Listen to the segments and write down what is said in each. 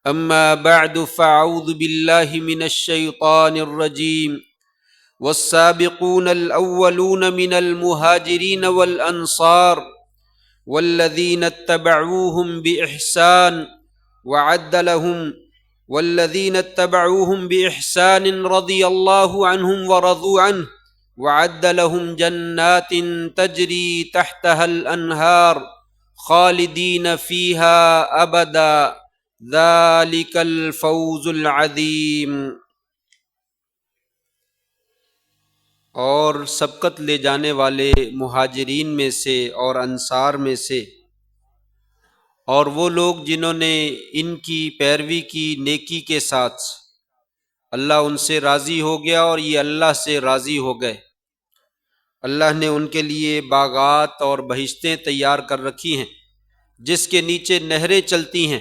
أما بعد فأعوذ بالله من الشيطان الرجيم والسابقون الأولون من المهاجرين والأنصار والذين اتبعوهم بإحسان وعد لهم والذين اتبعوهم بإحسان رضي الله عنهم ورضوا عنه وعد لهم جنات تجري تحتها الأنهار خالدين فيها أبدا ذلك الفوز العظیم۔ اور سبقت لے جانے والے مہاجرین میں سے اور انصار میں سے اور وہ لوگ جنہوں نے ان کی پیروی کی نیکی کے ساتھ، اللہ ان سے راضی ہو گیا اور یہ اللہ سے راضی ہو گئے۔ اللہ نے ان کے لیے باغات اور بہشتیں تیار کر رکھی ہیں جس کے نیچے نہریں چلتی ہیں،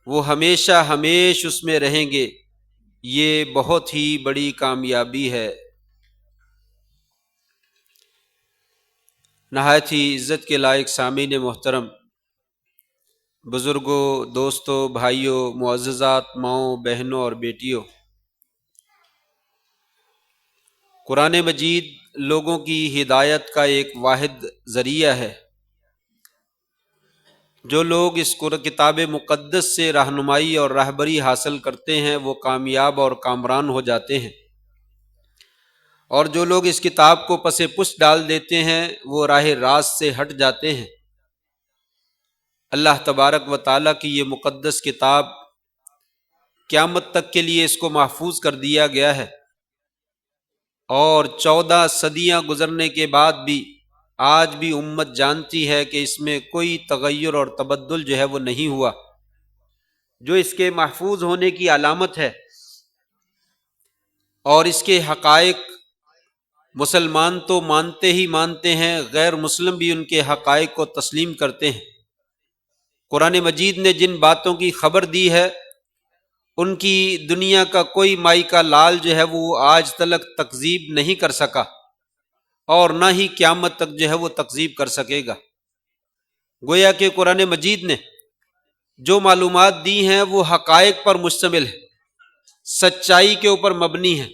وہ ہمیشہ ہمیش اس میں رہیں گے، یہ بہت ہی بڑی کامیابی ہے۔ نہایت ہی عزت کے لائق سامعین محترم، بزرگوں، دوستوں، بھائیوں، معززات، ماؤں، بہنوں اور بیٹیوں، قرآن مجید لوگوں کی ہدایت کا ایک واحد ذریعہ ہے۔ جو لوگ اس کتاب مقدس سے رہنمائی اور رہبری حاصل کرتے ہیں وہ کامیاب اور کامران ہو جاتے ہیں، اور جو لوگ اس کتاب کو پس پش ڈال دیتے ہیں وہ راہ راست سے ہٹ جاتے ہیں۔ اللہ تبارک و تعالیٰ کی یہ مقدس کتاب قیامت تک کے لیے اس کو محفوظ کر دیا گیا ہے، اور 14 صدیاں گزرنے کے بعد بھی آج بھی امت جانتی ہے کہ اس میں کوئی تغیر اور تبدل جو ہے وہ نہیں ہوا، جو اس کے محفوظ ہونے کی علامت ہے۔ اور اس کے حقائق مسلمان تو مانتے ہی مانتے ہیں، غیر مسلم بھی ان کے حقائق کو تسلیم کرتے ہیں۔ قرآن مجید نے جن باتوں کی خبر دی ہے ان کی دنیا کا کوئی مائی کا لال جو ہے وہ آج تلک تکذیب نہیں کر سکا، اور نہ ہی قیامت تک جو ہے وہ تکذیب کر سکے گا۔ گویا کہ قرآن مجید نے جو معلومات دی ہیں وہ حقائق پر مشتمل ہے، سچائی کے اوپر مبنی ہے،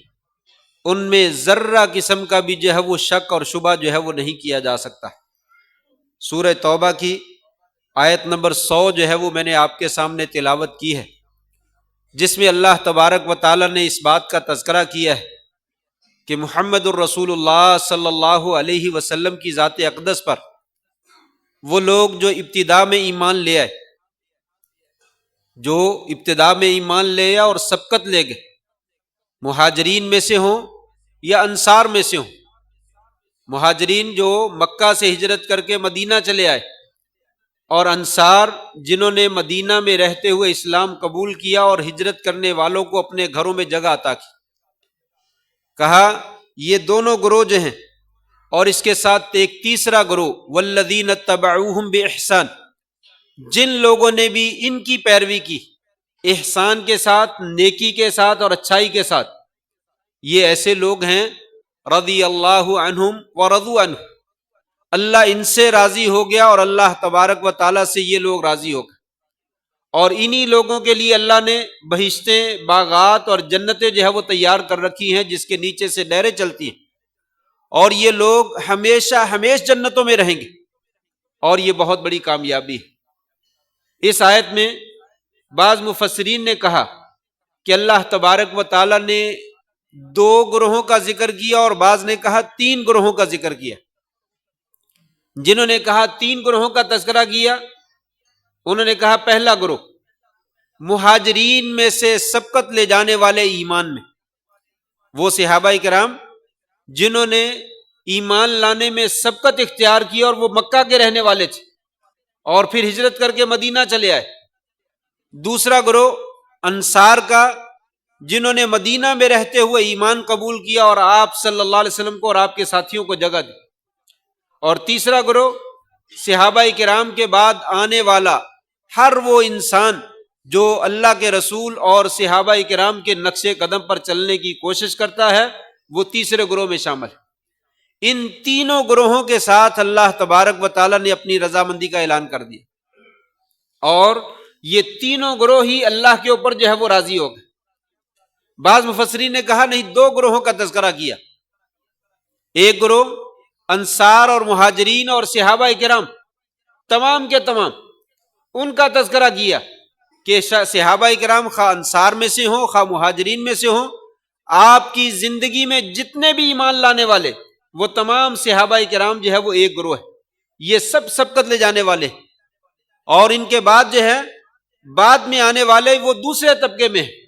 ان میں ذرہ قسم کا بھی جو ہے وہ شک اور شبہ جو ہے وہ نہیں کیا جا سکتا۔ سورہ توبہ کی آیت نمبر 100 جو ہے وہ میں نے آپ کے سامنے تلاوت کی ہے، جس میں اللہ تبارک و تعالی نے اس بات کا تذکرہ کیا ہے کہ محمد الرسول اللہ صلی اللہ علیہ وسلم کی ذات اقدس پر وہ لوگ جو ابتدا میں ایمان لے آئے، جو ابتدا میں ایمان لے آئے اور سبقت لے گئے، مہاجرین میں سے ہوں یا انصار میں سے ہوں۔ مہاجرین جو مکہ سے ہجرت کر کے مدینہ چلے آئے، اور انصار جنہوں نے مدینہ میں رہتے ہوئے اسلام قبول کیا اور ہجرت کرنے والوں کو اپنے گھروں میں جگہ عطا کی۔ کہا یہ دونوں گروہ جو ہیں، اور اس کے ساتھ ایک تیسرا گروہ والذین اتبعوہم بإحسان، جن لوگوں نے بھی ان کی پیروی کی احسان کے ساتھ، نیکی کے ساتھ اور اچھائی کے ساتھ، یہ ایسے لوگ ہیں رضی اللہ عنہم ورضوا عنہ، اللہ ان سے راضی ہو گیا اور اللہ تبارک و تعالیٰ سے یہ لوگ راضی ہو گئے، اور انہی لوگوں کے لیے اللہ نے بہشتیں، باغات اور جنتیں جو ہے وہ تیار کر رکھی ہیں جس کے نیچے سے نہریں چلتی ہیں، اور یہ لوگ ہمیشہ ہمیش جنتوں میں رہیں گے، اور یہ بہت بڑی کامیابی ہے۔ اس آیت میں بعض مفسرین نے کہا کہ اللہ تبارک و تعالیٰ نے 2 گروہوں کا ذکر کیا، اور بعض نے کہا 3 گروہوں کا ذکر کیا۔ جنہوں نے کہا 3 گروہوں کا تذکرہ کیا، انہوں نے کہا پہلا گروہ مہاجرین میں سے سبقت لے جانے والے ایمان میں، وہ صحابہ کرام جنہوں نے ایمان لانے میں سبقت اختیار کی اور وہ مکہ کے رہنے والے تھے اور پھر ہجرت کر کے مدینہ چلے آئے۔ دوسرا گروہ انصار کا، جنہوں نے مدینہ میں رہتے ہوئے ایمان قبول کیا اور آپ صلی اللہ علیہ وسلم کو اور آپ کے ساتھیوں کو جگہ دی۔ اور تیسرا گروہ صحابہ کرام کے بعد آنے والا ہر وہ انسان جو اللہ کے رسول اور صحابہ کرام کے نقش قدم پر چلنے کی کوشش کرتا ہے، وہ تیسرے گروہ میں شامل ہے۔ ان تینوں گروہوں کے ساتھ اللہ تبارک و تعالیٰ نے اپنی رضامندی کا اعلان کر دیا، اور یہ تینوں گروہ ہی اللہ کے اوپر جو ہے وہ راضی ہو گئے۔ بعض مفسرین نے کہا نہیں، دو گروہوں کا تذکرہ کیا، ایک گروہ انصار اور مہاجرین اور صحابہ کرام تمام کے تمام، ان کا تذکرہ کیا کہ صحابہ کرام خواہ انصار میں سے ہوں خواہ مہاجرین میں سے ہوں، آپ کی زندگی میں جتنے بھی ایمان لانے والے وہ تمام صحابہ کرام جو ہے وہ ایک گروہ ہے، یہ سب سبقت لے جانے والے ہیں، اور ان کے بعد جو ہے بعد میں آنے والے وہ دوسرے طبقے میں ہیں۔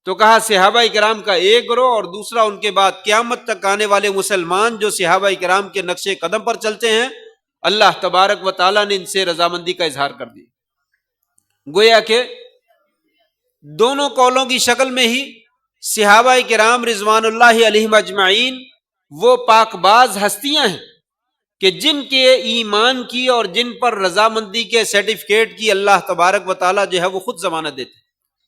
تو کہا صحابہ کرام کا ایک گروہ اور دوسرا ان کے بعد قیامت تک آنے والے مسلمان جو صحابہ کرام کے نقش قدم پر چلتے ہیں، اللہ تبارک و تعالیٰ نے ان سے رضامندی کا اظہار کر دیا۔ گویا کہ دونوں قولوں کی شکل میں ہی صحابہ کرام رضوان اللہ علیہم اجمعین وہ پاک باز ہستیاں ہیں کہ جن کے ایمان کی اور جن پر رضامندی کے سرٹیفکیٹ کی اللہ تبارک و تعالیٰ جو ہے وہ خود ضمانت دیتے ہیں،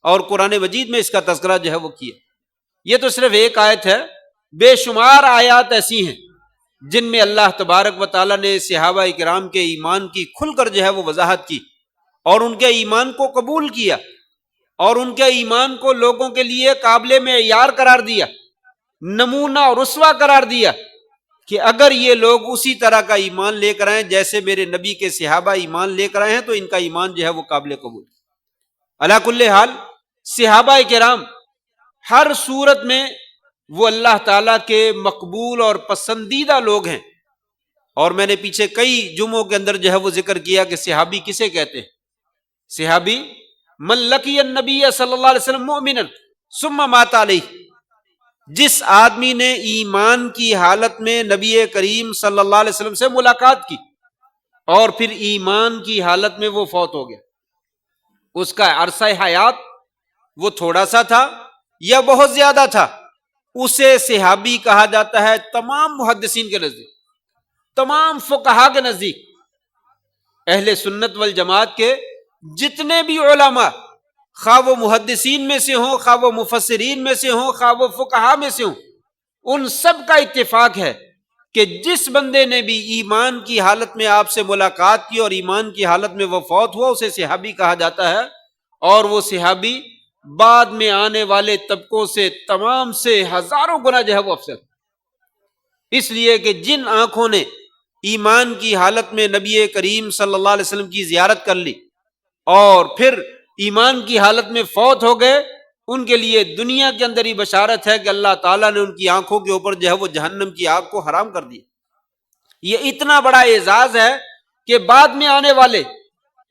اور قرآن مجید میں اس کا تذکرہ جو ہے وہ کیا۔ یہ تو صرف ایک آیت ہے، بے شمار آیات ایسی ہیں جن میں اللہ تبارک و تعالیٰ نے صحابہ کرام کے ایمان کی کھل کر جو ہے وہ وضاحت کی، اور ان کے ایمان کو قبول کیا، اور ان کے ایمان کو لوگوں کے لیے قابل معیار قرار دیا، نمونہ اور اسوہ قرار دیا کہ اگر یہ لوگ اسی طرح کا ایمان لے کر آئیں جیسے میرے نبی کے صحابہ ایمان لے کر آئے ہیں تو ان کا ایمان جو ہے وہ قابل قبول۔ علی کل حال صحابہ کرام ہر صورت میں وہ اللہ تعالیٰ کے مقبول اور پسندیدہ لوگ ہیں، اور میں نے پیچھے کئی جمعوں کے اندر جو ہے وہ ذکر کیا کہ صحابی کسے کہتے ہیں؟ صحابی من لقی النبی صلی اللہ علیہ وسلم مؤمنا ثم مات علیہ، جس آدمی نے ایمان کی حالت میں نبی کریم صلی اللہ علیہ وسلم سے ملاقات کی اور پھر ایمان کی حالت میں وہ فوت ہو گیا، اس کا عرصہ حیات وہ تھوڑا سا تھا یا بہت زیادہ تھا، اسے صحابی کہا جاتا ہے تمام محدثین کے نزدیک، تمام فقہا کے نزدیک، اہل سنت والجماعت کے جتنے بھی علماء، خواہ وہ محدثین میں سے ہوں خواہ وہ مفسرین میں سے ہوں خواہ وہ فقہا میں سے ہوں، ان سب کا اتفاق ہے کہ جس بندے نے بھی ایمان کی حالت میں آپ سے ملاقات کی اور ایمان کی حالت میں وہ فوت ہوا، اسے صحابی کہا جاتا ہے، اور وہ صحابی بعد میں آنے والے طبقوں سے تمام سے ہزاروں گنا جو ہے وہ افضل، اس لیے کہ جن آنکھوں نے ایمان کی حالت میں نبی کریم صلی اللہ علیہ وسلم کی زیارت کر لی اور پھر ایمان کی حالت میں فوت ہو گئے، ان کے لیے دنیا کے اندر ہی بشارت ہے کہ اللہ تعالیٰ نے ان کی آنکھوں کے اوپر جو ہے وہ جہنم کی آگ کو حرام کر دیا۔ یہ اتنا بڑا اعزاز ہے کہ بعد میں آنے والے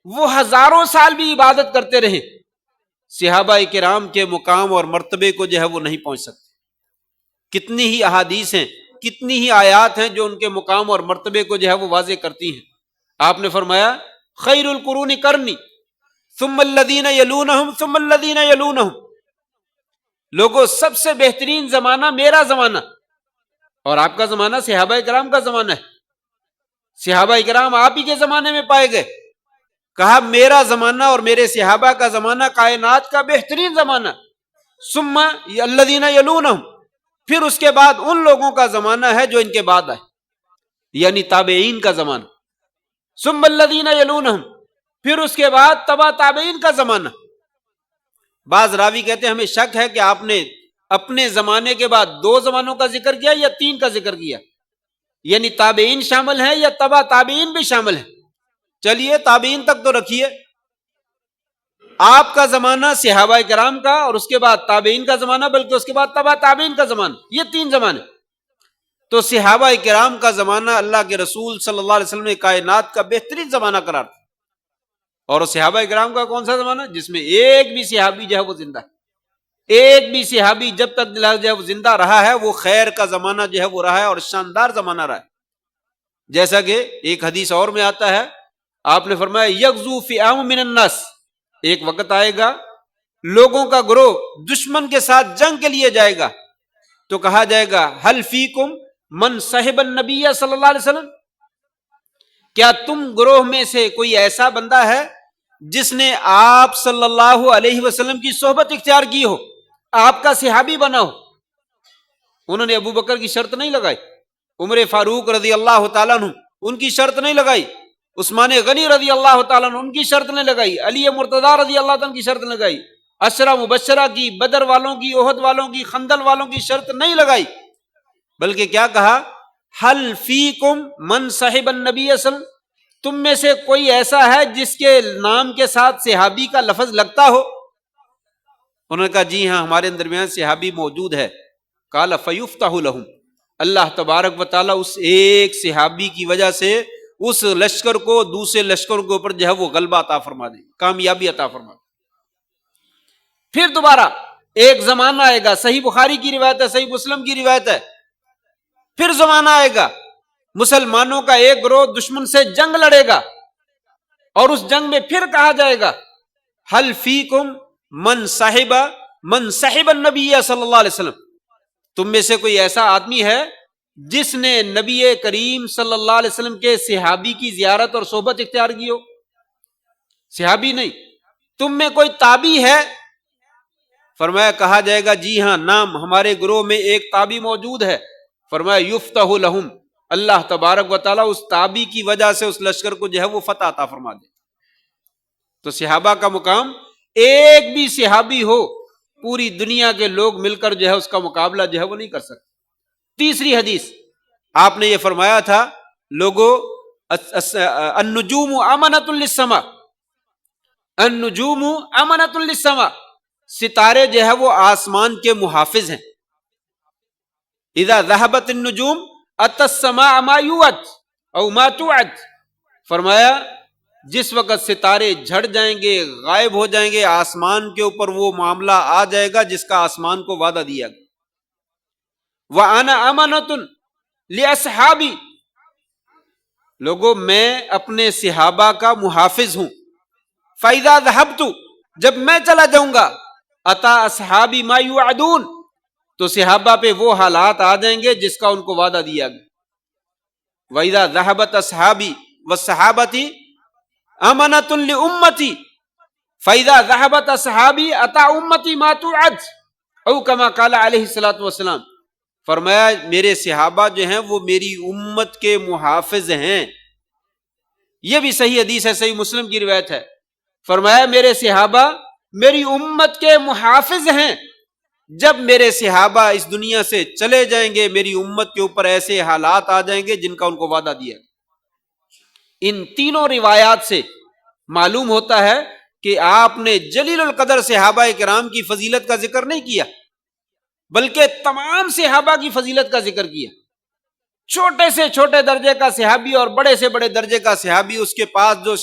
وہ ہزاروں سال بھی عبادت کرتے رہے، صحابہ کرام کے مقام اور مرتبے کو جو ہے وہ نہیں پہنچ سکتے۔ کتنی ہی احادیث ہیں، کتنی ہی آیات ہیں جو ان کے مقام اور مرتبے کو جو ہے وہ واضح کرتی ہیں۔ آپ نے فرمایا خیر القرون قرنی ثم الذین یلونہم ثم الذین یلونہم، لوگوں سب سے بہترین زمانہ میرا زمانہ، اور آپ کا زمانہ صحابہ کرام کا زمانہ ہے، صحابہ کرام آپ ہی کے زمانے میں پائے گئے، کہا میرا زمانہ اور میرے صحابہ کا زمانہ کائنات کا بہترین زمانہ، ثم الذین یلونہم، پھر اس کے بعد ان لوگوں کا زمانہ ہے جو ان کے بعد آئے، یعنی تابعین کا زمانہ، ثم الذین یلونہم، پھر اس کے بعد تبع تابعین کا زمانہ۔ بعض راوی کہتے ہیں ہمیں شک ہے کہ آپ نے اپنے زمانے کے بعد دو زمانوں کا ذکر کیا یا تین کا ذکر کیا، یعنی تابعین شامل ہیں یا تبع تابعین بھی شامل ہیں۔ چلیے تابعین تک تو رکھیے، آپ کا زمانہ صحابہ کرام کا، اور اس کے بعد تابعین کا زمانہ، بلکہ اس کے بعد تبع تابعین کا زمانہ، یہ تین زمانے۔ تو صحابہ کرام کا زمانہ اللہ کے رسول صلی اللہ علیہ وسلم نے کائنات کا بہترین زمانہ قرار دیا، اور صحابہ کرام کا کون سا زمانہ؟ جس میں ایک بھی صحابی جو ہے وہ زندہ ہے، ایک بھی صحابی جب تک جو ہے وہ زندہ رہا ہے وہ خیر کا زمانہ جو ہے وہ رہا ہے اور شاندار زمانہ رہا ہے۔ جیسا کہ ایک حدیث اور میں آتا ہے، آپ نے فرمایا یغزو فئام من الناس، ایک وقت آئے گا لوگوں کا گروہ دشمن کے ساتھ جنگ کے لیے جائے گا، تو کہا جائے گا حل فیکم من صحب النبی صلی اللہ علیہ وسلم، کیا تم گروہ میں سے کوئی ایسا بندہ ہے جس نے آپ صلی اللہ علیہ وسلم کی صحبت اختیار کی ہو، آپ کا صحابی بنا ہو؟ انہوں نے ابو بکر کی شرط نہیں لگائی، عمر فاروق رضی اللہ تعالیٰ عنہ ان کی شرط نہیں لگائی، عثمان غنی رضی اللہ تعالیٰ عنہ ان کی شرط نے لگائی، علی مرتضیٰ رضی اللہ تعالیٰ عنہ کی شرط نے لگائی، عشرہ مبشرہ کی، بدر والوں کی، احد والوں کی، خندق والوں کی شرط نہیں لگائی، بلکہ کیا کہا؟ حل فیکم من صحب النبی صلی اللہ علیہ وسلم، تم میں سے کوئی ایسا ہے جس کے نام کے ساتھ صحابی کا لفظ لگتا ہو؟ انہوں نے کہا جی ہاں ہمارے درمیان صحابی موجود ہے۔ قال فیفتح لہم، اللہ تبارک و تعالیٰ اس ایک صحابی کی وجہ سے اس لشکر کو دوسرے لشکر کے اوپر جو ہے وہ غلبہ عطا فرما دے، کامیابی عطا فرما دے۔ پھر دوبارہ ایک زمانہ آئے گا، صحیح بخاری کی روایت ہے، صحیح مسلم کی روایت ہے، پھر زمانہ آئے گا مسلمانوں کا ایک گروہ دشمن سے جنگ لڑے گا، اور اس جنگ میں پھر کہا جائے گا حل فیکم من صحب النبی صلی اللہ علیہ وسلم، تم میں سے کوئی ایسا آدمی ہے جس نے نبی کریم صلی اللہ علیہ وسلم کے صحابی کی زیارت اور صحبت اختیار کی ہو؟ صحابی نہیں، تم میں کوئی تابعی ہے؟ فرمایا کہا جائے گا جی ہاں نام ہمارے گروہ میں ایک تابعی موجود ہے۔ فرمایا یفتح لہم، اللہ تبارک و تعالیٰ اس تابعی کی وجہ سے اس لشکر کو جو ہے وہ فتح عطا فرما دے۔ تو صحابہ کا مقام، ایک بھی صحابی ہو پوری دنیا کے لوگ مل کر جو ہے اس کا مقابلہ جو ہے وہ نہیں کر سکتے۔ تیسری حدیث آپ نے یہ فرمایا تھا لوگو النجوم امانۃ للسماء، النجوم امانۃ للسماء، ستارے جو ہے وہ آسمان کے محافظ ہیں۔ اذا ذهبت النجوم اتى السماء ما يوعد او ما توعد، فرمایا جس وقت ستارے جھڑ جائیں گے، غائب ہو جائیں گے، آسمان کے اوپر وہ معاملہ آ جائے گا جس کا آسمان کو وعدہ دیا گیا۔ وَأَنَا أَمَانَةٌ لِأَصْحَابِي، لوگوں میں اپنے صحابہ کا محافظ ہوں۔ فَإِذَا ذَهَبْتُ، جب میں چلا جاؤں گا، أَتَى أَصْحَابِي مَا يُوعَدُونَ، تو صحابہ پہ وہ حالات آ جائیں گے جس کا ان کو وعدہ دیا گیا۔ وَإِذَا ذَهَبَتْ أَصْحَابِي وَالصَّحَابَةِ أَمَانَةٌ لِأُمَّتِي فَإِذَا ذَهَبَتْ أَصْحَابِي أَتَى أُمَّتِي مَا تُوعَدُ أو كما قال علیہ الصلوۃ والسلام، فرمایا میرے صحابہ جو ہیں وہ میری امت کے محافظ ہیں۔ یہ بھی صحیح حدیث ہے، صحیح مسلم کی روایت ہے۔ فرمایا میرے صحابہ میری امت کے محافظ ہیں، جب میرے صحابہ اس دنیا سے چلے جائیں گے میری امت کے اوپر ایسے حالات آ جائیں گے جن کا ان کو وعدہ دیا۔ ان تینوں روایات سے معلوم ہوتا ہے کہ آپ نے جلیل القدر صحابہ کرام کی فضیلت کا ذکر نہیں کیا، بلکہ تمام صحابہ کی فضیلت کا ذکر کیا۔ چھوٹے سے چھوٹے درجے کا صحابی اور بڑے سے بڑے درجے کا صحابی، اس کے پاس جو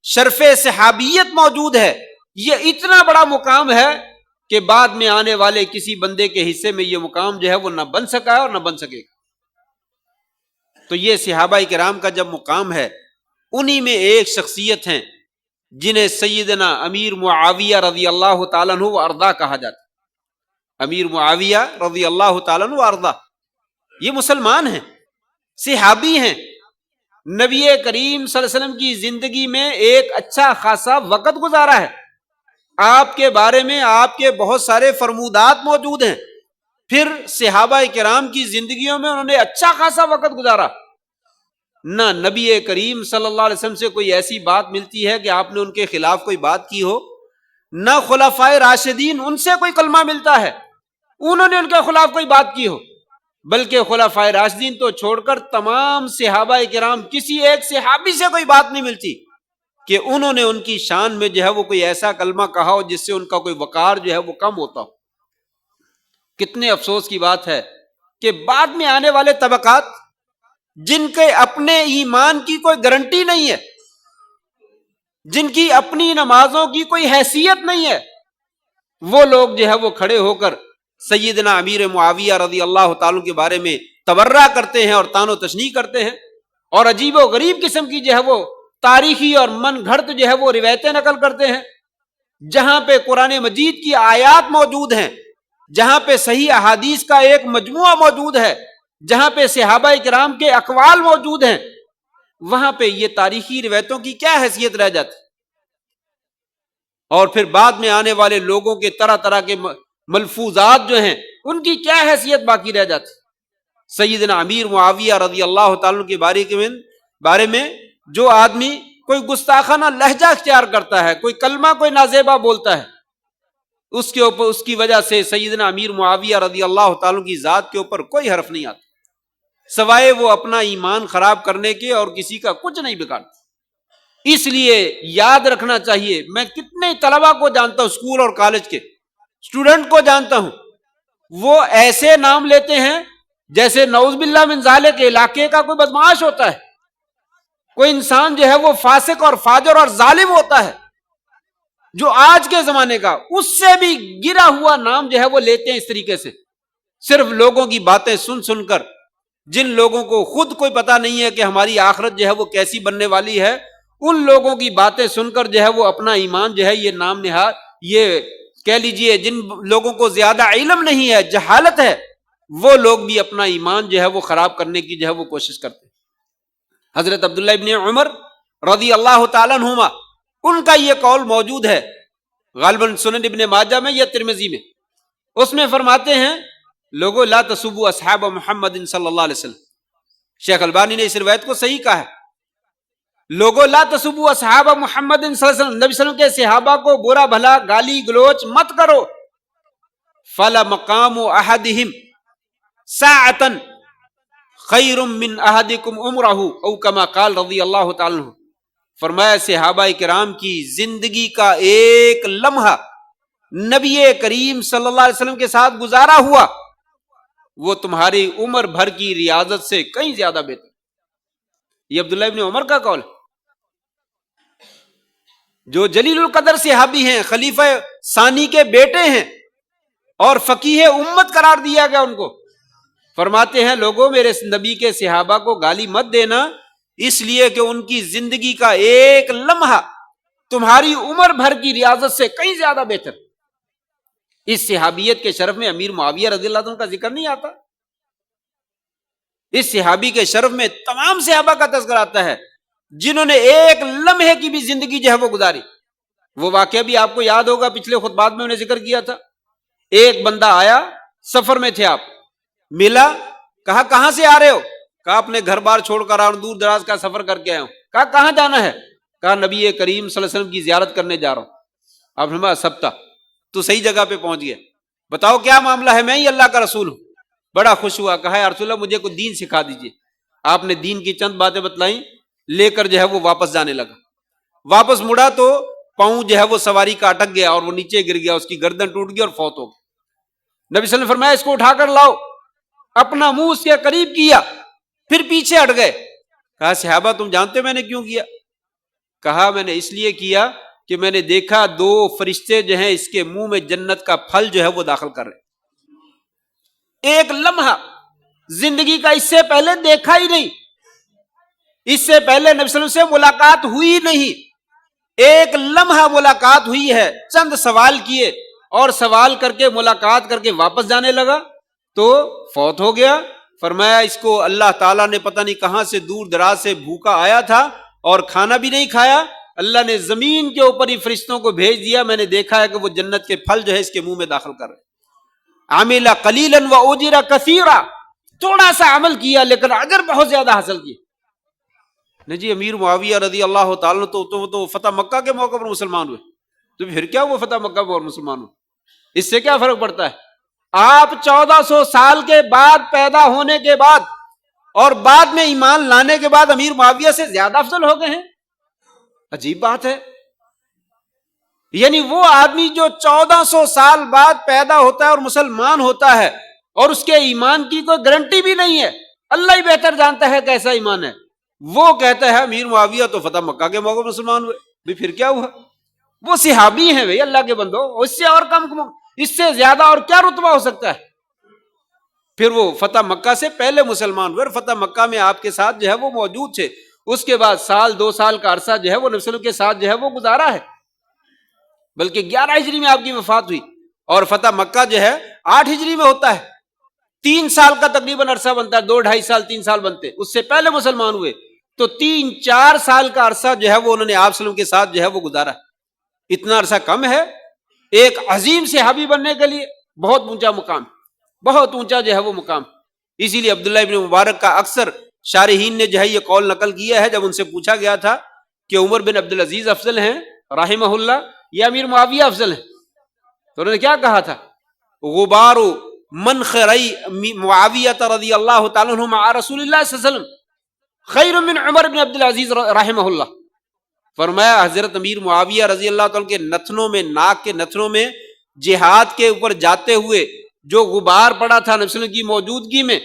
شرف صحابیت موجود ہے، یہ اتنا بڑا مقام ہے کہ بعد میں آنے والے کسی بندے کے حصے میں یہ مقام جو ہے وہ نہ بن سکا ہے اور نہ بن سکے گا۔ تو یہ صحابہ کرام کا جب مقام ہے، انہی میں ایک شخصیت ہیں جنہیں سیدنا امیر معاویہ رضی اللہ تعالیٰ عنہ وارضا کہا جاتا ہے۔ امیر معاویہ رضی اللہ تعالیٰ عنہ وارضا، یہ مسلمان ہیں، صحابی ہیں، نبی کریم صلی اللہ علیہ وسلم کی زندگی میں ایک اچھا خاصا وقت گزارا ہے، آپ کے بارے میں آپ کے بہت سارے فرمودات موجود ہیں، پھر صحابہ کرام کی زندگیوں میں انہوں نے اچھا خاصا وقت گزارا۔ نہ نبی کریم صلی اللہ علیہ وسلم سے کوئی ایسی بات ملتی ہے کہ آپ نے ان کے خلاف کوئی بات کی ہو، نہ خلفائے راشدین ان سے کوئی کلمہ ملتا ہے انہوں نے ان کے خلاف کوئی بات کی ہو، بلکہ خلفائے راشدین تو چھوڑ کر تمام صحابہ کرام کسی ایک صحابی سے کوئی بات نہیں ملتی کہ انہوں نے ان کی شان میں جو ہے وہ کوئی ایسا کلمہ کہا ہو جس سے ان کا کوئی وقار جو ہے وہ کم ہوتا ہو۔ کتنے افسوس کی بات ہے کہ بعد میں آنے والے طبقات جن کے اپنے ایمان کی کوئی گارنٹی نہیں ہے، جن کی اپنی نمازوں کی کوئی حیثیت نہیں ہے، وہ لوگ جو ہے وہ کھڑے ہو کر سیدنا امیر معاویہ رضی اللہ تعالیٰ کے بارے میں تبرہ کرتے ہیں اور تان و تشنیع کرتے ہیں، اور عجیب و غریب قسم کی جو ہے وہ تاریخی اور من گھڑت جو ہے وہ روایتیں نقل کرتے ہیں، جہاں پہ قرآن مجید کی آیات موجود ہیں، جہاں پہ صحیح احادیث کا ایک مجموعہ موجود ہے، جہاں پہ صحابہ کرام کے اقوال موجود ہیں، وہاں پہ یہ تاریخی روایتوں کی کیا حیثیت رہ جاتی؟ اور پھر بعد میں آنے والے لوگوں کے طرح طرح کے ملفوظات جو ہیں ان کی کیا حیثیت باقی رہ جاتی؟ سیدنا امیر معاویہ رضی اللہ تعالیٰ کے بارے میں جو آدمی کوئی گستاخانہ لہجہ اختیار کرتا ہے، کوئی کلمہ کوئی نازیبا بولتا ہے، اس کے اوپر اس کی وجہ سے سیدنا امیر معاویہ رضی اللہ تعالیٰ کی ذات کے اوپر کوئی حرف نہیں آتا، سوائے وہ اپنا ایمان خراب کرنے کے، اور کسی کا کچھ نہیں بگاڑتا۔ اس لیے یاد رکھنا چاہیے، میں کتنے طلبا کو جانتا ہوں، اسکول اور کالج کے اسٹوڈنٹ کو جانتا ہوں، وہ ایسے نام لیتے ہیں جیسے نعوذ باللہ من ذالک علاقے کا کوئی بدمعاش ہوتا ہے، کوئی انسان جو ہے وہ فاسق اور فاجر اور ظالم ہوتا ہے، جو آج کے زمانے کا اس سے بھی گرا ہوا نام جو ہے وہ لیتے ہیں اس طریقے سے، صرف لوگوں کی باتیں سن سن کر، جن لوگوں کو خود کوئی پتہ نہیں ہے کہ ہماری آخرت جو ہے وہ کیسی بننے والی ہے، ان لوگوں کی باتیں سن کر جو ہے وہ اپنا ایمان جو ہے یہ نام نہاد، یہ کہہ لیجئے جن لوگوں کو زیادہ علم نہیں ہے، جہالت ہے، وہ لوگ بھی اپنا ایمان جو ہے وہ خراب کرنے کی جو ہے وہ کوشش کرتے ہیں۔ حضرت عبداللہ ابن عمر رضی اللہ تعالیٰ عنہما، ان کا یہ قول موجود ہے غالباً سنن ابن ماجہ میں یا ترمذی میں، اس میں فرماتے ہیں لوگوں لا تسبوا اصحاب محمد صلی اللہ علیہ وسلم، شیخ البانی نے اس روایت کو صحیح کہا ہے، لوگوں لا تسبوا اصحاب محمد صلی اللہ علیہ وسلم، نبی صلی اللہ علیہ وسلم کے صحابہ کو برا بھلا گالی گلوچ مت کرو، فلا مقام احدہم ساعتا خیر من احدکم عمرہ او کما قال رضی اللہ تعالی عنہ، فرمایا صحابہ کرام کی زندگی کا ایک لمحہ نبی کریم صلی اللہ علیہ وسلم کے ساتھ گزارا ہوا، وہ تمہاری عمر بھر کی ریاضت سے کہیں زیادہ بہتر۔ یہ عبداللہ ابن عمر کا قول، جو جلیل القدر صحابی ہیں، خلیفہ ثانی کے بیٹے ہیں اور فقیہ امت قرار دیا گیا ان کو، فرماتے ہیں لوگوں میرے نبی کے صحابہ کو گالی مت دینا، اس لیے کہ ان کی زندگی کا ایک لمحہ تمہاری عمر بھر کی ریاضت سے کہیں زیادہ بہتر۔ اس صحابیت کے شرف میں امیر معاویہ رضی اللہ عنہ کا ذکر نہیں آتا، اس صحابی کے شرف میں تمام صحابہ کا تذکر آتا ہے جنہوں نے ایک لمحے کی بھی زندگی جو ہے وہ گزاری۔ وہ واقعہ بھی آپ کو یاد ہوگا، پچھلے خطبات میں انہیں ذکر کیا تھا، ایک بندہ آیا، سفر میں تھے آپ، ملا، کہا کہاں سے آ رہے ہو؟ کہا اپنے گھر بار چھوڑ کر آؤں، دور دراز کا سفر کر کے آیا ہوں۔ کہا کہاں جانا ہے؟ کہا نبی کریم صلی اللہ علیہ وسلم کی زیارت کرنے جا رہا ہوں۔ آپ نے فرمایا سبتا، تو صحیح جگہ پہ پہنچ گیا، بتاؤ کیا معاملہ ہے؟ میں ہی اللہ کا رسول ہوں۔ بڑا خوش ہوا، کہا یا رسول اللہ مجھے کوئی دین سکھا دیجئے۔ آپ نے دین کی چند باتیں بتلائیں، لے کر جو ہے وہ واپس جانے لگا۔ واپس مڑا تو پاؤں جو ہے وہ سواری کا اٹک گیا اور وہ نیچے گر گیا، اس کی گردن ٹوٹ گئی اور فوت ہو گئی۔ نبی صلی اللہ علیہ وسلم نے فرمایا اس کو اٹھا کر لاؤ، اپنا منہ اس کے قریب کیا، پھر پیچھے ہٹ گئے۔ کہا صحابہ تم جانتے میں نے کیوں کیا؟ کہا میں نے اس لیے کیا کہ میں نے دیکھا دو فرشتے جو ہیں اس کے منہ میں جنت کا پھل جو ہے وہ داخل کر رہے۔ ایک لمحہ زندگی کا، اس سے پہلے دیکھا ہی نہیں، اس سے پہلے نبی صلی اللہ علیہ وسلم سے ملاقات ہوئی نہیں، ایک لمحہ ملاقات ہوئی ہے، چند سوال کیے اور سوال کر کے ملاقات کر کے واپس جانے لگا تو فوت ہو گیا۔ فرمایا اس کو اللہ تعالیٰ نے پتہ نہیں کہاں سے دور دراز سے بھوکا آیا تھا اور کھانا بھی نہیں کھایا، اللہ نے زمین کے اوپر ہی فرشتوں کو بھیج دیا، میں نے دیکھا ہے کہ وہ جنت کے پھل جو ہے اس کے منہ میں داخل کر رہے۔ عاملہ قلیلا و اجر کثیرا، تھوڑا سا عمل کیا لیکن اجر بہت زیادہ حاصل کیا۔ نہیں جی امیر معاویہ رضی اللہ تعالیٰ تو فتح مکہ کے موقع پر مسلمان ہوئے، تو پھر کیا وہ فتح مکہ پر مسلمان ہوئے؟ اس سے کیا فرق پڑتا ہے؟ آپ 1400 سال کے بعد پیدا ہونے کے بعد اور بعد میں ایمان لانے کے بعد امیر معاویہ سے زیادہ افضل ہو گئے ہیں، عجیب بات ہے۔ یعنی وہ آدمی جو 1400 سال بعد پیدا ہوتا ہے اور مسلمان ہوتا ہے اور اس کے ایمان کی کوئی گارنٹی بھی نہیں ہے، اللہ ہی بہتر جانتا ہے کیسا ایمان ہے، وہ کہتا ہے امیر معاویہ تو فتح مکہ کے موقع مسلمان ہوئے، بھی پھر کیا ہوا؟ وہ صحابی ہیں بھائی، اللہ کے بندو، اس سے اور کم، اس سے زیادہ اور کیا رتبہ ہو سکتا ہے؟ پھر وہ فتح مکہ سے پہلے مسلمان ہوئے اور فتح مکہ میں آپ کے ساتھ جو ہے وہ موجود تھے، اس کے بعد سال 2 سال کا عرصہ جو ہے وہ نبی صلی اللہ علیہ وسلم کے ساتھ جو ہے وہ گزارا ہے، بلکہ 11 ہجری میں آپ کی وفات ہوئی اور فتح مکہ جو ہے 8 ہجری میں ہوتا ہے، 3 سال کا تقریباً عرصہ بنتا ہے، 2 ڈھائی سال 3 سال بنتے، اس سے پہلے مسلمان ہوئے، تو 3-4 سال کا عرصہ جو ہے وہ انہوں نے آپ صلی اللہ علیہ وسلم کے ساتھ جو ہے وہ گزارا۔ اتنا عرصہ کم ہے ایک عظیم صحابی بننے کے لیے؟ بہت اونچا مقام، بہت اونچا جو ہے وہ مقام۔ اسی لیے عبداللہ ابن مبارک کا اکثر شارحین نے جو ہے یہ قول نقل کیا ہے، جب ان سے پوچھا گیا تھا کہ عمر بن عبد العزیز افضل ہیں رحمہ اللہ یا امیر معاویہ افضل ہیں، تو انہوں نے کیا کہا تھا؟ غبار من خری معاویہ رضی اللہ تعالیٰ عنہ مع رسول اللہ صلی اللہ علیہ وسلم خیر من عمر بن عبد العزیز رحمہ اللہ۔ فرمایا حضرت امیر معاویہ رضی اللہ تعالیٰ کے نتنوں میں، ناک کے نتنوں میں جہاد کے اوپر جاتے ہوئے جو غبار پڑا تھا نبی صلی اللہ علیہ وسلم کی موجودگی میں،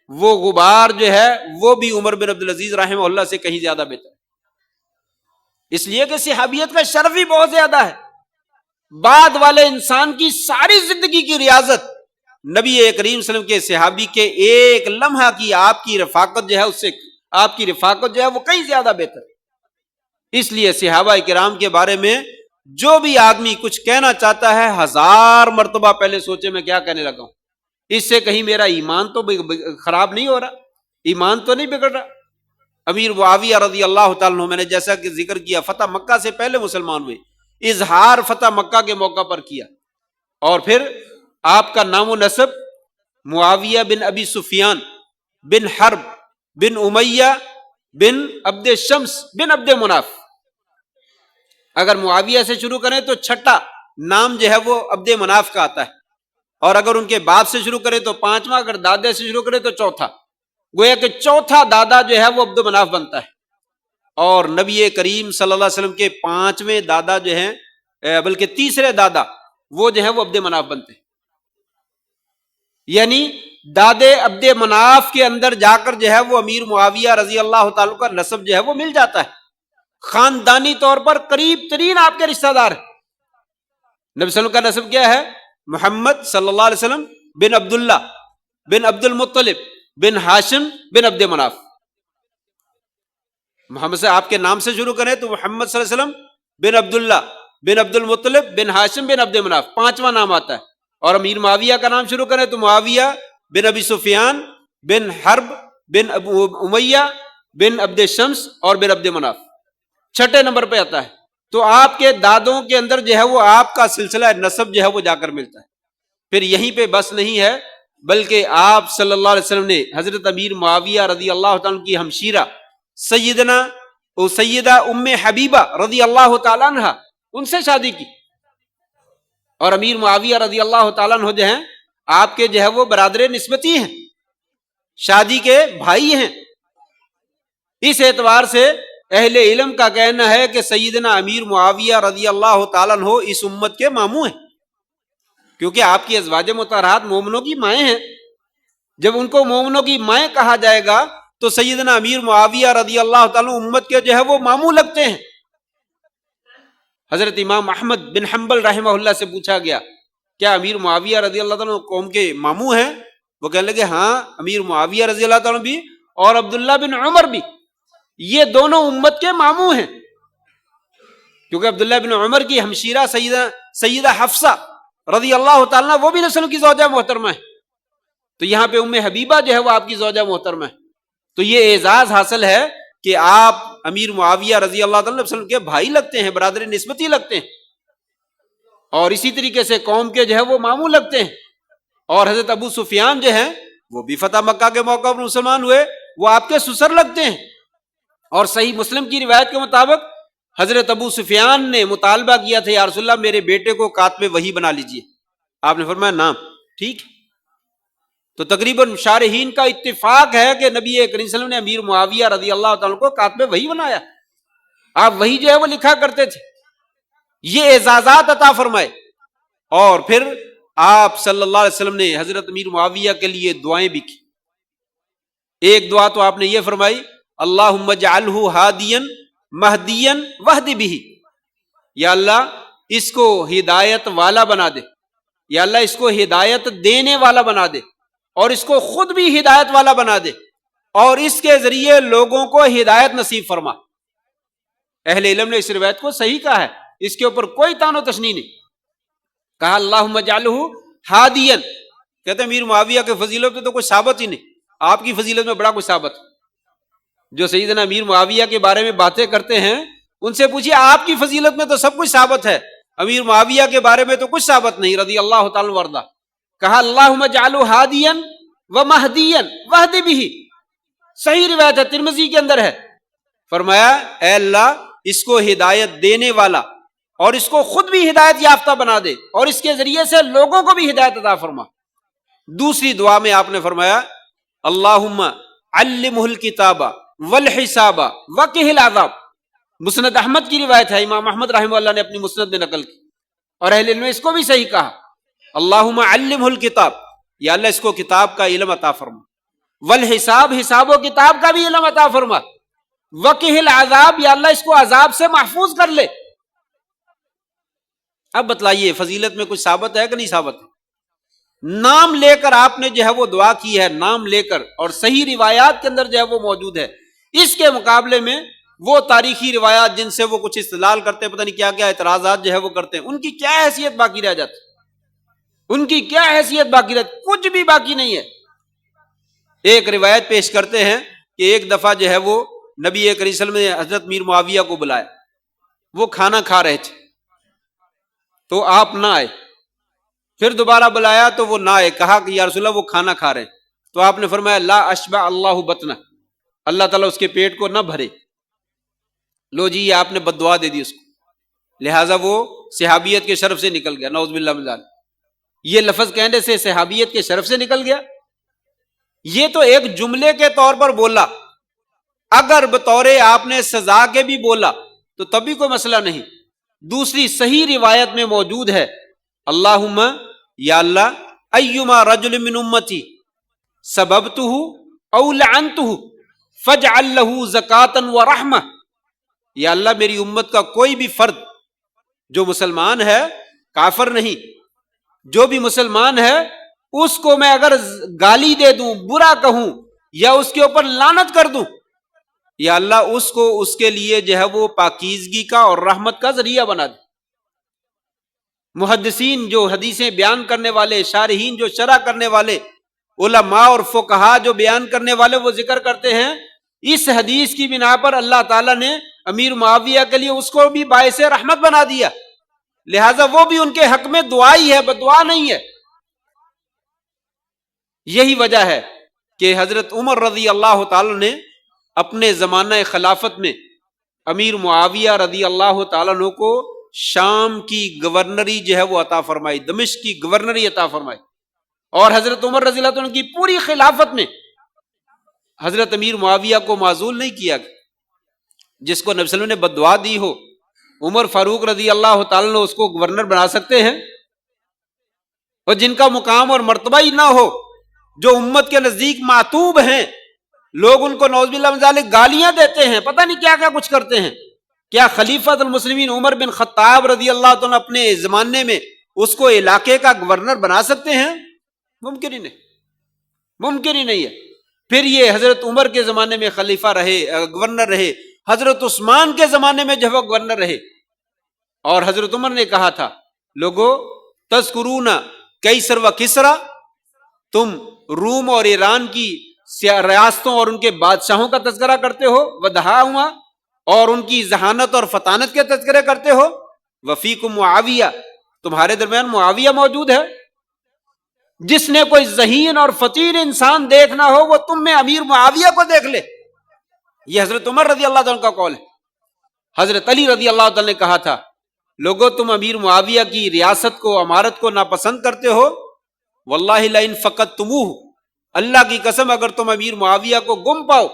وہ غبار جو ہے وہ بھی عمر بن عبد العزیز رحمہ اللہ سے کہیں زیادہ بہتر ہے، اس لیے کہ صحابیت کا شرف ہی بہت زیادہ ہے۔ بعد والے انسان کی ساری زندگی کی ریاضت نبی کریم صلی اللہ علیہ وسلم کے صحابی کے ایک لمحہ کی آپ کی رفاقت جو ہے، اس سے آپ کی رفاقت جو ہے وہ کہیں زیادہ بہتر ہے۔ اس لیے صحابہ کرام کے بارے میں جو بھی آدمی کچھ کہنا چاہتا ہے 1000 مرتبہ پہلے سوچے میں کیا کہنے لگا ہوں، اس سے کہیں میرا ایمان تو خراب نہیں ہو رہا، ایمان تو نہیں بگڑ رہا۔ امیر معاویہ رضی اللہ تعالیٰ عنہ، میں نے جیسا کہ ذکر کیا، فتح مکہ سے پہلے مسلمان ہوئے، اظہار فتح مکہ کے موقع پر کیا، اور پھر آپ کا نام و نسب معاویہ بن ابی سفیان بن حرب بن امیہ بن عبد شمس بن عبد مناف۔ اگر معاویہ سے شروع کریں تو چھٹا نام جو ہے وہ عبد مناف کا آتا ہے، اور اگر ان کے باپ سے شروع کریں تو 5واں، اگر دادے سے شروع کریں تو چوتھا، گویا کہ چوتھا دادا جو ہے وہ عبد مناف بنتا ہے۔ اور نبی کریم صلی اللہ علیہ وسلم کے 5ویں دادا جو ہیں، بلکہ تیسرے دادا وہ جو ہیں وہ عبد مناف بنتے ہیں، یعنی دادے عبد مناف کے اندر جا کر جو ہے وہ امیر معاویہ رضی اللہ تعالیٰ کا نسب جو ہے وہ مل جاتا ہے، خاندانی طور پر قریب ترین آپ کے رشتہ دار۔ نبی صلی اللہ علیہ وسلم کا نسب کیا ہے؟ محمد صلی اللہ علیہ وسلم بن عبداللہ بن عبد المطلب بن ہاشم بن عبد مناف۔ محمد سے آپ کے نام سے شروع کریں تو محمد صلی اللہ علیہ وسلم بن عبداللہ بن عبد المطلب بن ہاشم بن عبد مناف، 5واں نام آتا ہے۔ اور امیر معاویہ کا نام شروع کریں تو معاویہ بن ابی سفیان بن حرب بن امیہ بن عبد شمس اور بن عبد مناف، چھٹے نمبر پہ آتا ہے۔ تو آپ کے دادوں کے اندر جو ہے وہ آپ کا سلسلہ نسب جو ہے وہ جا کر ملتا ہے۔ پھر یہیں پہ بس نہیں ہے، بلکہ آپ صلی اللہ علیہ وسلم نے حضرت امیر معاویہ رضی اللہ تعالیٰ کی ہمشیرہ سیدہ ام حبیبہ رضی اللہ تعالیٰ عنہ، ان سے شادی کی، اور امیر معاویہ رضی اللہ تعالیٰ عنہ جو ہیں آپ کے جو ہے وہ برادر نسبتی ہیں، شادی کے بھائی ہیں۔ اس اعتبار سے اہل علم کا کہنا ہے کہ سیدنا امیر معاویہ رضی اللہ تعالیٰ عنہ اس امت کے ماموں ہیں، کیونکہ آپ کی ازواج مطہرات مومنوں کی مائیں ہیں۔ جب ان کو مومنوں کی مائیں کہا جائے گا تو سیدنا امیر معاویہ رضی اللہ تعالیٰ امت کے جو ہے وہ ماموں لگتے ہیں۔ حضرت امام احمد بن حنبل رحمہ اللہ سے پوچھا گیا کیا امیر معاویہ رضی اللہ تعالیٰ قوم کے ماموں ہیں؟ وہ کہنے لگے ہاں، امیر معاویہ رضی اللہ تعالیٰ بھی اور عبداللہ بن عمر بھی، یہ دونوں امت کے ماموں ہیں، کیونکہ عبداللہ بن عمر کی ہمشیرہ سیدہ حفصہ رضی اللہ تعالیٰ وہ بھی نسل کی زوجہ محترمہ ہے، تو یہاں پہ ام حبیبہ جو ہے وہ آپ کی زوجہ محترمہ ہے۔ تو یہ اعزاز حاصل ہے کہ آپ امیر معاویہ رضی اللہ تعالیٰ وسلم کے بھائی لگتے ہیں، برادر نسبتی لگتے ہیں، اور اسی طریقے سے قوم کے جو ہے وہ ماموں لگتے ہیں۔ اور حضرت ابو سفیان جو ہیں وہ بھی فتح مکہ کے موقع پر مسلمان ہوئے، وہ آپ کے سسر لگتے ہیں۔ اور صحیح مسلم کی روایت کے مطابق حضرت ابو سفیان نے مطالبہ کیا تھا، یا رسول اللہ میرے بیٹے کو کاتب وحی بنا لیجئے، آپ نے فرمایا نام ٹھیک۔ تو تقریباً شارحین کا اتفاق ہے کہ نبی کریم صلی اللہ علیہ وسلم نے امیر معاویہ رضی اللہ تعالیٰ کو کاتب وحی بنایا، آپ وحی جو ہے وہ لکھا کرتے تھے، یہ اعزازات عطا فرمائے۔ اور پھر آپ صلی اللہ علیہ وسلم نے حضرت امیر معاویہ کے لیے دعائیں بھی کی۔ ایک دعا تو آپ نے یہ فرمائی اللہم اجعلہ ہادیا مہدیا واہد بہ، یا اللہ اس کو ہدایت والا بنا دے، یا اللہ اس کو ہدایت دینے والا بنا دے، اور اس کو خود بھی ہدایت والا بنا دے، اور اس کے ذریعے لوگوں کو ہدایت نصیب فرما۔ اہل علم نے اس روایت کو صحیح کہا ہے، اس کے اوپر کوئی تان و تشنیع نہیں، کہا اللہم اجعلہ ہادیا، کہتے ہیں امیر معاویہ کے فضیلت میں تو کوئی ثابت ہی نہیں، آپ کی فضیلت میں بڑا کوئی ثابت۔ جو سیدنا امیر معاویہ کے بارے میں باتیں کرتے ہیں ان سے پوچھیے آپ کی فضیلت میں تو سب کچھ ثابت ہے، امیر معاویہ کے بارے میں تو کچھ ثابت نہیں رضی اللہ تعالی وردہ۔ کہا اللہم اجعلہ ہادیا ومہدیا واہد بہ، صحیح روایت ہے، ترمذی کے اندر ہے. فرمایا اے اللہ اس کو ہدایت دینے والا اور اس کو خود بھی ہدایت یافتہ بنا دے اور اس کے ذریعے سے لوگوں کو بھی ہدایت عطا فرما. دوسری دعا میں آپ نے فرمایا اللہم علمہ الکتاب والحساب وقہ العذاب. مسند احمد کی روایت ہے، امام احمد رحمہ اللہ نے اپنی مسند میں نقل کی اور اہل علم نے اس کو بھی صحیح کہا. اللہم علمہ الکتاب، یا اللہ اس کو کتاب کا علم عطا فرما، والحساب، حساب و کتاب کا بھی علم عطا فرما، وقہ العذاب، یا اللہ اس کو عذاب سے محفوظ کر لے. اب بتلائیے فضیلت میں کچھ ثابت ہے کہ نہیں ثابت ہے؟ نام لے کر آپ نے جو ہے وہ دعا کی ہے، نام لے کر، اور صحیح روایات کے اندر جو ہے وہ موجود ہے. اس کے مقابلے میں وہ تاریخی روایات جن سے وہ کچھ استدلال کرتے ہیں، پتہ نہیں کیا کیا اعتراضات جو ہے وہ کرتے ہیں، ان کی کیا حیثیت باقی رہ جاتی؟ ان کی کیا حیثیت باقی رہتی؟ کچھ بھی باقی نہیں ہے. ایک روایت پیش کرتے ہیں کہ ایک دفعہ جو ہے وہ نبی کریم صلی اللہ علیہ وسلم نے حضرت میر معاویہ کو بلایا، وہ کھانا کھا رہے تھے تو آپ نہ آئے. پھر دوبارہ بلایا تو وہ نہ آئے، کہا کہ یا رسول اللہ وہ کھانا کھا رہے ہیں. تو آپ نے فرمایا لا اشبع اللہ بطنہ، اللہ تعالیٰ اس کے پیٹ کو نہ بھرے. لو جی یہ آپ نے بد دعا دے دی اس کو، لہٰذا وہ صحابیت کے شرف سے نکل گیا، نعوذ باللہ من ذالک. یہ لفظ کہنے سے صحابیت کے شرف سے نکل گیا. یہ تو ایک جملے کے طور پر بولا، اگر بطور آپ نے سزا کے بھی بولا تو تب بھی کوئی مسئلہ نہیں. دوسری صحیح روایت میں موجود ہے اللہم، یا اللہ ایما رجل من امتی سببتہ او لعنتہ فاجعل لہ زکاۃ ورحمہ. یا اللہ میری امت کا کوئی بھی فرد جو مسلمان ہے، کافر نہیں، جو بھی مسلمان ہے اس کو میں اگر گالی دے دوں، برا کہوں یا اس کے اوپر لعنت کر دوں، یا اللہ اس کو اس کے لیے جو ہے وہ پاکیزگی کا اور رحمت کا ذریعہ بنا دے. محدثین جو حدیثیں بیان کرنے والے، شارحین جو شرح کرنے والے، علماء اور فقہا جو بیان کرنے والے، وہ ذکر کرتے ہیں اس حدیث کی بنا پر اللہ تعالیٰ نے امیر معاویہ کے لیے اس کو بھی باعث رحمت بنا دیا، لہٰذا وہ بھی ان کے حق میں دعا ہی ہے، بدعا نہیں ہے. یہی وجہ ہے کہ حضرت عمر رضی اللہ تعالیٰ نے اپنے زمانہ خلافت میں امیر معاویہ رضی اللہ تعالیٰ عنہ کو شام کی گورنری جو ہے وہ عطا فرمائی، دمشق کی گورنری عطا فرمائی. اور حضرت عمر رضی اللہ عنہ کی پوری خلافت میں حضرت امیر معاویہ کو معزول نہیں کیا. جس کو نبی صلی اللہ علیہ وسلم نے بد دعا دی ہو، عمر فاروق رضی اللہ تعالیٰ عنہ اس کو گورنر بنا سکتے ہیں؟ اور جن کا مقام اور مرتبہ ہی نہ ہو، جو امت کے نزدیک معتوب ہیں، لوگ ان کو نعوذ باللہ من ذالک گالیاں دیتے ہیں، پتہ نہیں کیا کیا کچھ کرتے ہیں. کیا خلیفۃ المسلمین عمر بن خطاب رضی اللہ عنہ اپنے زمانے میں اس کو علاقے کا گورنر بنا سکتے ہیں؟ ممکن ہی نہیں، ممکن ہی نہیں ہے. پھر یہ حضرت عمر کے زمانے میں خلیفہ رہے، گورنر رہے، حضرت عثمان کے زمانے میں جب وہ گورنر رہے. اور حضرت عمر نے کہا تھا لوگو تذکرون کیسر و کسرا، تم روم اور ایران کی ریاستوں اور ان کے بادشاہوں کا تذکرہ کرتے ہو، ودہاہما، اور ان کی ذہانت اور فطانت کے تذکرے کرتے ہو، وفیکم معاویہ، تمہارے درمیان معاویہ موجود ہے. جس نے کوئی ذہین اور فطین انسان دیکھنا ہو وہ تم میں امیر معاویہ کو دیکھ لے. یہ حضرت عمر رضی اللہ عنہ کا قول ہے. حضرت علی رضی اللہ عنہ نے کہا تھا لوگو تم امیر معاویہ کی ریاست کو، امارت کو ناپسند کرتے ہو، واللہ لئن فقدتموہ، اللہ کی قسم اگر تم امیر معاویہ کو گم پاؤ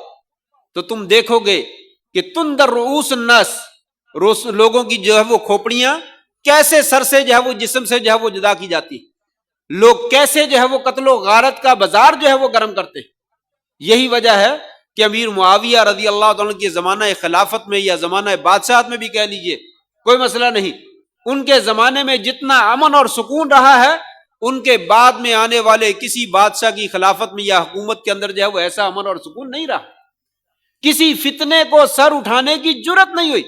تو تم دیکھو گے کہ تندر رؤوس الناس، لوگوں کی جو ہے وہ کھوپڑیاں کیسے سر سے جو ہے وہ جسم سے جو ہے وہ جدا کی جاتی، لوگ کیسے جو ہے وہ قتل و غارت کا بازار جو ہے وہ گرم کرتے. یہی وجہ ہے کہ امیر معاویہ رضی اللہ عنہ کے زمانہ خلافت میں یا زمانہ بادشاہت میں بھی کہہ لیجئے کوئی مسئلہ نہیں، ان کے زمانے میں جتنا امن اور سکون رہا ہے، ان کے بعد میں آنے والے کسی بادشاہ کی خلافت میں یا حکومت کے اندر جو ہے وہ ایسا امن اور سکون نہیں رہا. کسی فتنے کو سر اٹھانے کی جرت نہیں ہوئی،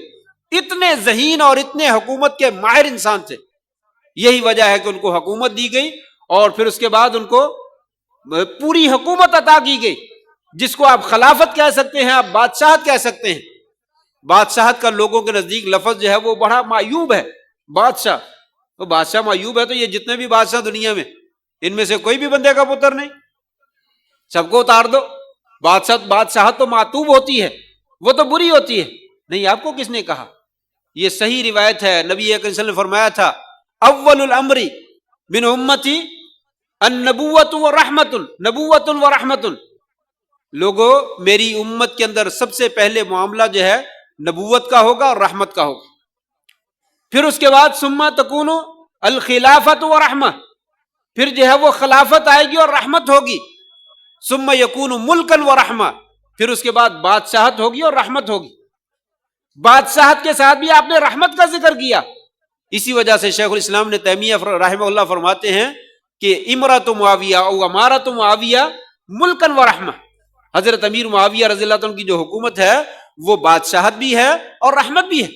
اتنے ذہین اور اتنے حکومت کے ماہر انسان تھے. یہی وجہ ہے کہ ان کو حکومت دی گئی اور پھر اس کے بعد ان کو پوری حکومت عطا کی گئی، جس کو آپ خلافت کہہ سکتے ہیں، آپ بادشاہت کہہ سکتے ہیں. بادشاہت کا لوگوں کے نزدیک لفظ جو ہے وہ بڑا معیوب ہے. بادشاہ، وہ بادشاہ معیوب ہے تو یہ جتنے بھی بادشاہ دنیا میں، ان میں سے کوئی بھی بندے کا پتر نہیں، سب کو اتار دو. بادشاہت تو معتوب ہوتی ہے، وہ تو بری ہوتی ہے. نہیں، آپ کو کس نے کہا؟ یہ صحیح روایت ہے، نبی اکرم صلی اللہ علیہ وسلم نے فرمایا تھا اول الامر من امتی النبوۃ ورحمۃ، نبوۃ ورحمۃ. لوگوں، میری امت کے اندر سب سے پہلے معاملہ جو ہے نبوت کا ہوگا اور رحمت کا ہوگا. پھر اس کے بعد ثم تکون الخلافۃ ورحمہ، پھر جو ہے وہ خلافت آئے گی اور رحمت ہوگی. ثم یکون ملکا ورحمہ، پھر اس کے بعد بادشاہت ہوگی اور رحمت ہوگی. بادشاہت کے ساتھ بھی آپ نے رحمت کا ذکر کیا. اسی وجہ سے شیخ الاسلام نے تیمیہ رحمہ اللہ فرماتے ہیں کہ امرۃ معاویہ او امارۃ معاویہ ملکا ورحمہ، حضرت امیر معاویہ رضی اللہ عنہ کی جو حکومت ہے وہ بادشاہت بھی ہے اور رحمت بھی ہے.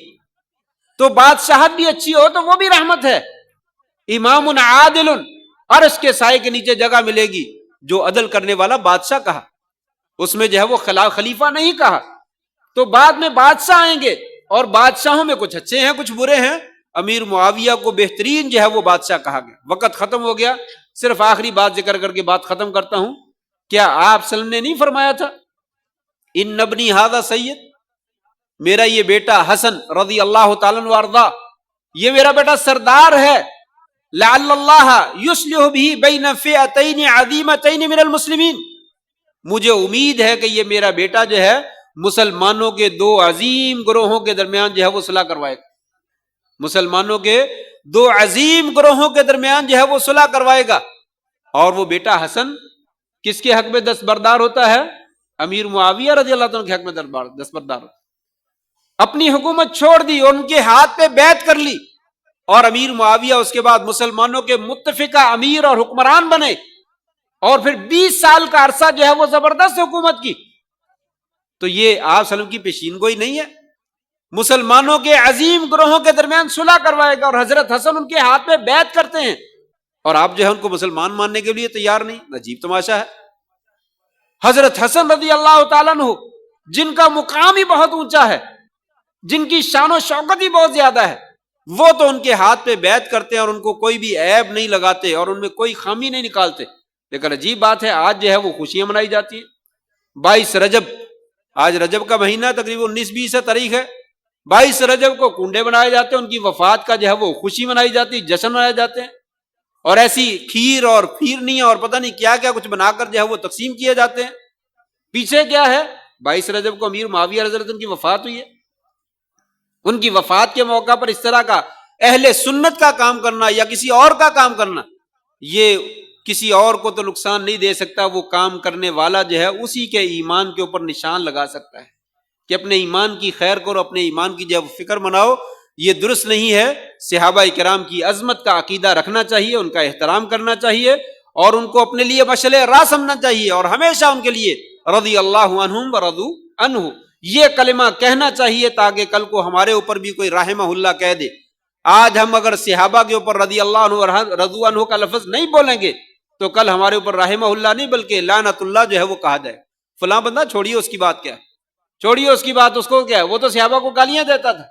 تو بادشاہت بھی اچھی ہو تو وہ بھی رحمت ہے. امام عادل، اور اس کے سائے کے نیچے جگہ ملے گی جو عدل کرنے والا بادشاہ کہا، اس میں جو ہے وہ خلیفہ نہیں کہا. تو بعد میں بادشاہ آئیں گے اور بادشاہوں میں کچھ اچھے ہیں کچھ برے ہیں. امیر معاویہ کو بہترین جو ہے وہ بادشاہ کہا گیا. وقت ختم ہو گیا، صرف آخری بات ذکر کر کے بات ختم کرتا ہوں. کیا آپ صلی اللہ علیہ وسلم نے نہیں فرمایا تھا ان ابنی ھذا سید، میرا یہ بیٹا حسن رضی اللہ تعالیٰ عنہ وارضا، یہ میرا بیٹا سردار ہے. لعل اللہ یصلح بہ بین فئتین عظیمتین من المسلمین، مجھے امید ہے کہ یہ میرا بیٹا جو ہے مسلمانوں کے دو عظیم گروہوں کے درمیان جو ہے وہ صلح کروائے گا. مسلمانوں کے دو عظیم گروہوں کے درمیان جو ہے وہ صلح کروائے گا. اور وہ بیٹا حسن کس کے حق میں دستبردار ہوتا ہے؟ امیر معاویہ رضی اللہ عنہ کے حق میں دستبردار ہوتا ہے. اپنی حکومت چھوڑ دی اور ان کے ہاتھ پہ بیعت کر لی، اور امیر معاویہ اس کے بعد مسلمانوں کے متفقہ امیر اور حکمران بنے، اور پھر 20 سال کا عرصہ جو ہے وہ زبردست حکومت کی. تو یہ آپ صلی اللہ علیہ وسلم کی پیشین گوئی نہیں ہے؟ مسلمانوں کے عظیم گروہوں کے درمیان صلح کروائے گا، اور حضرت حسن ان کے ہاتھ پہ بیعت کرتے ہیں، اور آپ جو ہے ان کو مسلمان ماننے کے لیے تیار نہیں. عجیب تماشا ہے. حضرت حسن رضی اللہ تعالیٰ عنہ جن کا مقام ہی بہت اونچا ہے، جن کی شان و شوکت ہی بہت زیادہ ہے، وہ تو ان کے ہاتھ پہ بیعت کرتے ہیں اور ان کو کوئی بھی عیب نہیں لگاتے اور ان میں کوئی خامی نہیں نکالتے. لیکن عجیب بات ہے، آج جو ہے وہ خوشیاں منائی جاتی ہیں. 22 رجب، آج رجب کا مہینہ تقریباً 19-20 تاریخ ہے. 22 رجب کو کنڈے بنائے جاتے ہیں، ان کی وفات کا جو ہے وہ خوشی منائی جاتی، جشن منائے جاتے ہیں، اور ایسی کھیر اور پھیرنیاں اور پتہ نہیں کیا کیا کچھ بنا کر جو ہے وہ تقسیم کیے جاتے ہیں. پیچھے کیا ہے؟ 22 رجب کو امیر معاویہ رضی اللہ عنہ کی وفات ہوئی ہے. ان کی وفات کے موقع پر اس طرح کا اہل سنت کا کام کرنا یا کسی اور کا کام کرنا، یہ کسی اور کو تو نقصان نہیں دے سکتا. وہ کام کرنے والا جو ہے اسی کے ایمان کے اوپر نشان لگا سکتا ہے کہ اپنے ایمان کی خیر کرو، اپنے ایمان کی جب فکر مناؤ. یہ درست نہیں ہے. صحابہ کرام کی عظمت کا عقیدہ رکھنا چاہیے، ان کا احترام کرنا چاہیے، اور ان کو اپنے لیے مشعل راہ سمجھنا چاہیے، اور ہمیشہ ان کے لیے رضی اللہ عنہم ورضوا عنہ یہ کلمہ کہنا چاہیے، تاکہ کل کو ہمارے اوپر بھی کوئی رحمہ اللہ کہہ دے. آج ہم اگر صحابہ کے اوپر رضی اللہ عنہ اور رضوا عنہ کا لفظ نہیں بولیں گے تو کل ہمارے اوپر رحمہ اللہ نہیں بلکہ لعنت اللہ جو ہے وہ کہا جائے. فلاں بندہ چھوڑیے اس کی بات، کیا چھوڑیے اس کی بات، اس کو کیا ہے، وہ تو صحابہ کو گالیاں دیتا تھا.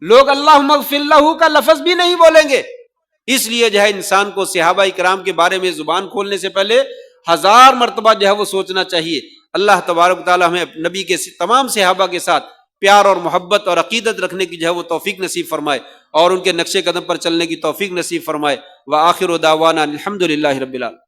لوگ اللہم اغفر لہ کا لفظ بھی نہیں بولیں گے. اس لیے جو ہے انسان کو صحابہ کرام کے بارے میں زبان کھولنے سے پہلے 1000 مرتبہ جو ہے وہ سوچنا چاہیے. اللہ تبارک تعالی ہمیں نبی کے تمام صحابہ کے ساتھ پیار اور محبت اور عقیدت رکھنے کی جو ہے وہ توفیق نصیب فرمائے، اور ان کے نقش قدم پر چلنے کی توفیق نصیب فرمائے. وآخر دعوانا الحمدللہ رب العالمین.